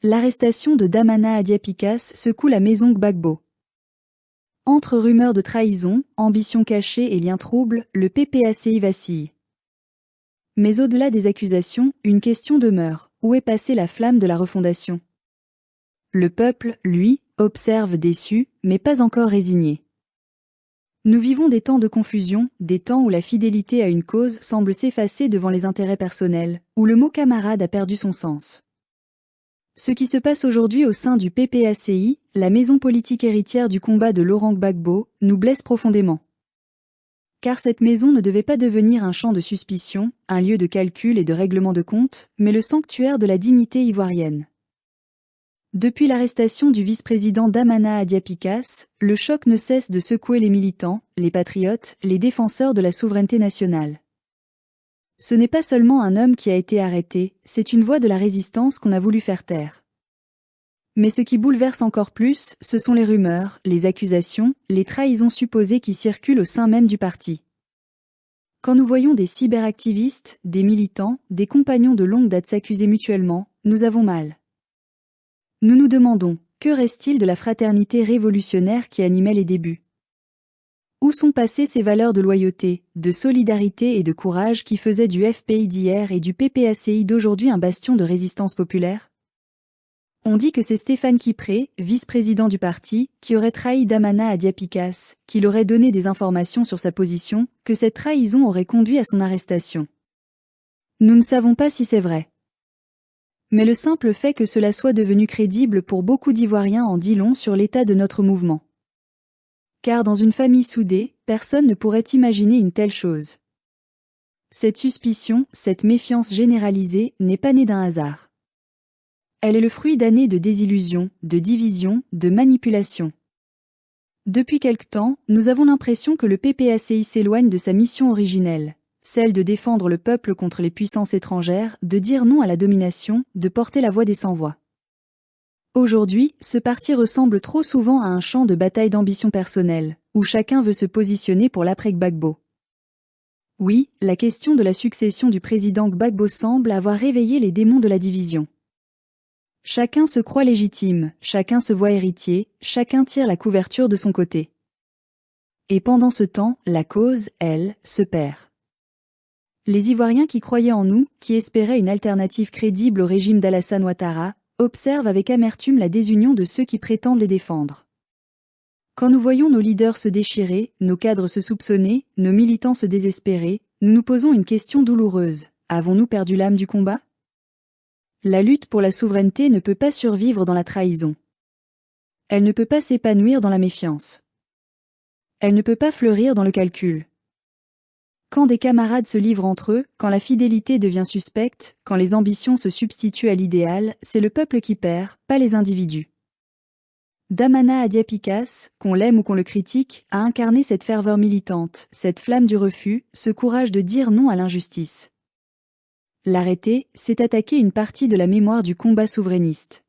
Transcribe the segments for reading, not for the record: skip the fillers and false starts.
L'arrestation de Damana Adiapikas secoue la maison Gbagbo. Entre rumeurs de trahison, ambitions cachées et liens troubles, le PPACI vacille. Mais au-delà des accusations, une question demeure. Où est passée la flamme de la refondation? Le peuple, lui, observe déçu, mais pas encore résigné. Nous vivons des temps de confusion, des temps où la fidélité à une cause semble s'effacer devant les intérêts personnels, où le mot camarade a perdu son sens. Ce qui se passe aujourd'hui au sein du PPACI, la maison politique héritière du combat de Laurent Gbagbo, nous blesse profondément. Car cette maison ne devait pas devenir un champ de suspicion, un lieu de calcul et de règlement de comptes, mais le sanctuaire de la dignité ivoirienne. Depuis l'arrestation du vice-président Damana Adiapikas, le choc ne cesse de secouer les militants, les patriotes, les défenseurs de la souveraineté nationale. Ce n'est pas seulement un homme qui a été arrêté, c'est une voix de la résistance qu'on a voulu faire taire. Mais ce qui bouleverse encore plus, ce sont les rumeurs, les accusations, les trahisons supposées qui circulent au sein même du parti. Quand nous voyons des cyberactivistes, des militants, des compagnons de longue date s'accuser mutuellement, nous avons mal. Nous nous demandons, que reste-t-il de la fraternité révolutionnaire qui animait les débuts? Où sont passées ces valeurs de loyauté, de solidarité et de courage qui faisaient du FPI d'hier et du PPACI d'aujourd'hui un bastion de résistance populaire? On dit que c'est Stéphane Kipré, vice-président du parti, qui aurait trahi Damana Adiapikas, qu'il aurait donné des informations sur sa position, que cette trahison aurait conduit à son arrestation. Nous ne savons pas si c'est vrai. Mais le simple fait que cela soit devenu crédible pour beaucoup d'Ivoiriens en dit long sur l'état de notre mouvement. Car dans une famille soudée, personne ne pourrait imaginer une telle chose. Cette suspicion, cette méfiance généralisée, n'est pas née d'un hasard. Elle est le fruit d'années de désillusion, de division, de manipulation. Depuis quelque temps, nous avons l'impression que le PPACI s'éloigne de sa mission originelle, celle de défendre le peuple contre les puissances étrangères, de dire non à la domination, de porter la voix des sans-voix. Aujourd'hui, ce parti ressemble trop souvent à un champ de bataille d'ambition personnelle, où chacun veut se positionner pour l'après-Gbagbo. Oui, la question de la succession du président Gbagbo semble avoir réveillé les démons de la division. Chacun se croit légitime, chacun se voit héritier, chacun tire la couverture de son côté. Et pendant ce temps, la cause, elle, se perd. Les Ivoiriens qui croyaient en nous, qui espéraient une alternative crédible au régime d'Alassane Ouattara, observent avec amertume la désunion de ceux qui prétendent les défendre. Quand nous voyons nos leaders se déchirer, nos cadres se soupçonner, nos militants se désespérer, nous nous posons une question douloureuse. Avons-nous perdu l'âme du combat? La lutte pour la souveraineté ne peut pas survivre dans la trahison. Elle ne peut pas s'épanouir dans la méfiance. Elle ne peut pas fleurir dans le calcul. Quand des camarades se livrent entre eux, quand la fidélité devient suspecte, quand les ambitions se substituent à l'idéal, c'est le peuple qui perd, pas les individus. Damana Adiapikas, qu'on l'aime ou qu'on le critique, a incarné cette ferveur militante, cette flamme du refus, ce courage de dire non à l'injustice. L'arrêter, c'est attaquer une partie de la mémoire du combat souverainiste.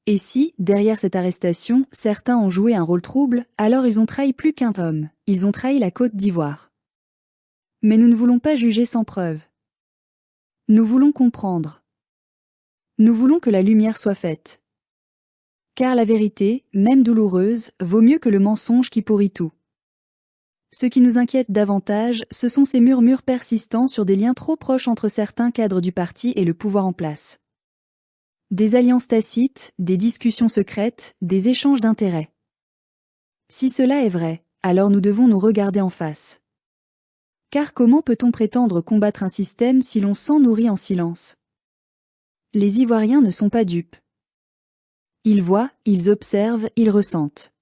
Et si, derrière cette arrestation, certains ont joué un rôle trouble, alors ils ont trahi plus qu'un homme, ils ont trahi la Côte d'Ivoire. Mais nous ne voulons pas juger sans preuve. Nous voulons comprendre. Nous voulons que la lumière soit faite. Car la vérité, même douloureuse, vaut mieux que le mensonge qui pourrit tout. Ce qui nous inquiète davantage, ce sont ces murmures persistants sur des liens trop proches entre certains cadres du parti et le pouvoir en place. Des alliances tacites, des discussions secrètes, des échanges d'intérêts. Si cela est vrai, alors nous devons nous regarder en face. Car comment peut-on prétendre combattre un système si l'on s'en nourrit en silence? Les Ivoiriens ne sont pas dupes. Ils voient, ils observent, ils ressentent.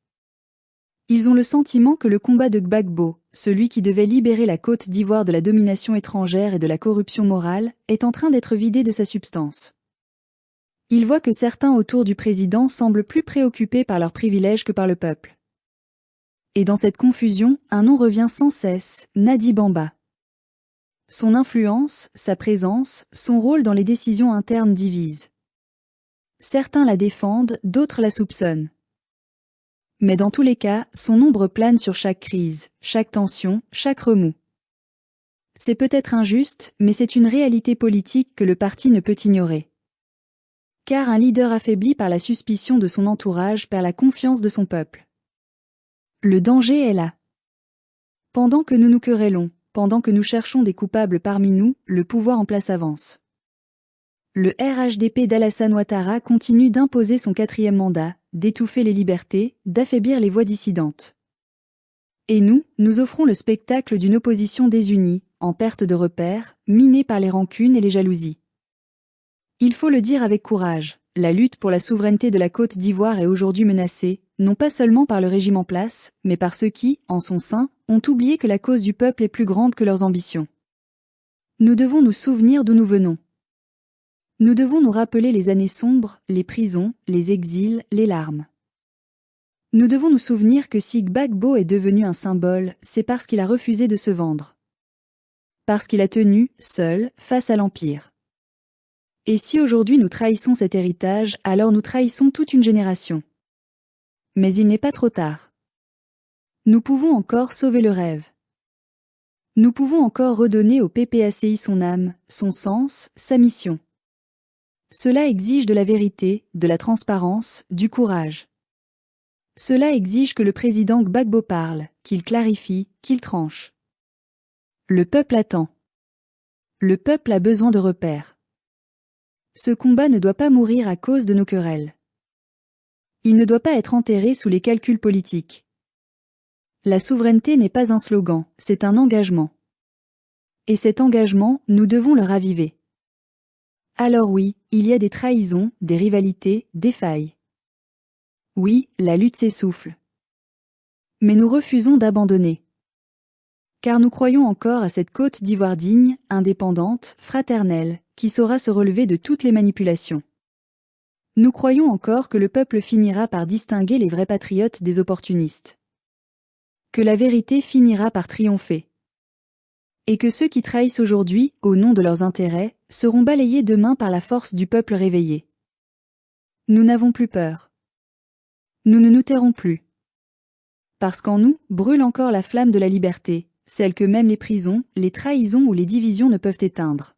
Ils ont le sentiment que le combat de Gbagbo, celui qui devait libérer la Côte d'Ivoire de la domination étrangère et de la corruption morale, est en train d'être vidé de sa substance. Ils voient que certains autour du président semblent plus préoccupés par leurs privilèges que par le peuple. Et dans cette confusion, un nom revient sans cesse, Nadi Bamba. Son influence, sa présence, son rôle dans les décisions internes divisent. Certains la défendent, d'autres la soupçonnent. Mais dans tous les cas, son ombre plane sur chaque crise, chaque tension, chaque remous. C'est peut-être injuste, mais c'est une réalité politique que le parti ne peut ignorer. Car un leader affaibli par la suspicion de son entourage perd la confiance de son peuple. Le danger est là. Pendant que nous nous querellons, pendant que nous cherchons des coupables parmi nous, le pouvoir en place avance. Le RHDP d'Alassane Ouattara continue d'imposer son 4e mandat, d'étouffer les libertés, d'affaiblir les voix dissidentes. Et nous offrons le spectacle d'une opposition désunie, en perte de repères, minée par les rancunes et les jalousies. Il faut le dire avec courage, la lutte pour la souveraineté de la Côte d'Ivoire est aujourd'hui menacée, non pas seulement par le régime en place, mais par ceux qui, en son sein, ont oublié que la cause du peuple est plus grande que leurs ambitions. Nous devons nous souvenir d'où nous venons. Nous devons nous rappeler les années sombres, les prisons, les exils, les larmes. Nous devons nous souvenir que si Gbagbo est devenu un symbole, c'est parce qu'il a refusé de se vendre. Parce qu'il a tenu, seul, face à l'Empire. Et si aujourd'hui nous trahissons cet héritage, alors nous trahissons toute une génération. Mais il n'est pas trop tard. Nous pouvons encore sauver le rêve. Nous pouvons encore redonner au PPACI son âme, son sens, sa mission. Cela exige de la vérité, de la transparence, du courage. Cela exige que le président Gbagbo parle, qu'il clarifie, qu'il tranche. Le peuple attend. Le peuple a besoin de repères. Ce combat ne doit pas mourir à cause de nos querelles. Il ne doit pas être enterré sous les calculs politiques. La souveraineté n'est pas un slogan, c'est un engagement. Et cet engagement, nous devons le raviver. Alors oui, il y a des trahisons, des rivalités, des failles. Oui, la lutte s'essouffle. Mais nous refusons d'abandonner. Car nous croyons encore à cette Côte d'Ivoire digne, indépendante, fraternelle, qui saura se relever de toutes les manipulations. Nous croyons encore que le peuple finira par distinguer les vrais patriotes des opportunistes. Que la vérité finira par triompher. Et que ceux qui trahissent aujourd'hui, au nom de leurs intérêts, seront balayés demain par la force du peuple réveillé. Nous n'avons plus peur. Nous ne nous tairons plus. Parce qu'en nous brûle encore la flamme de la liberté, celle que même les prisons, les trahisons ou les divisions ne peuvent éteindre.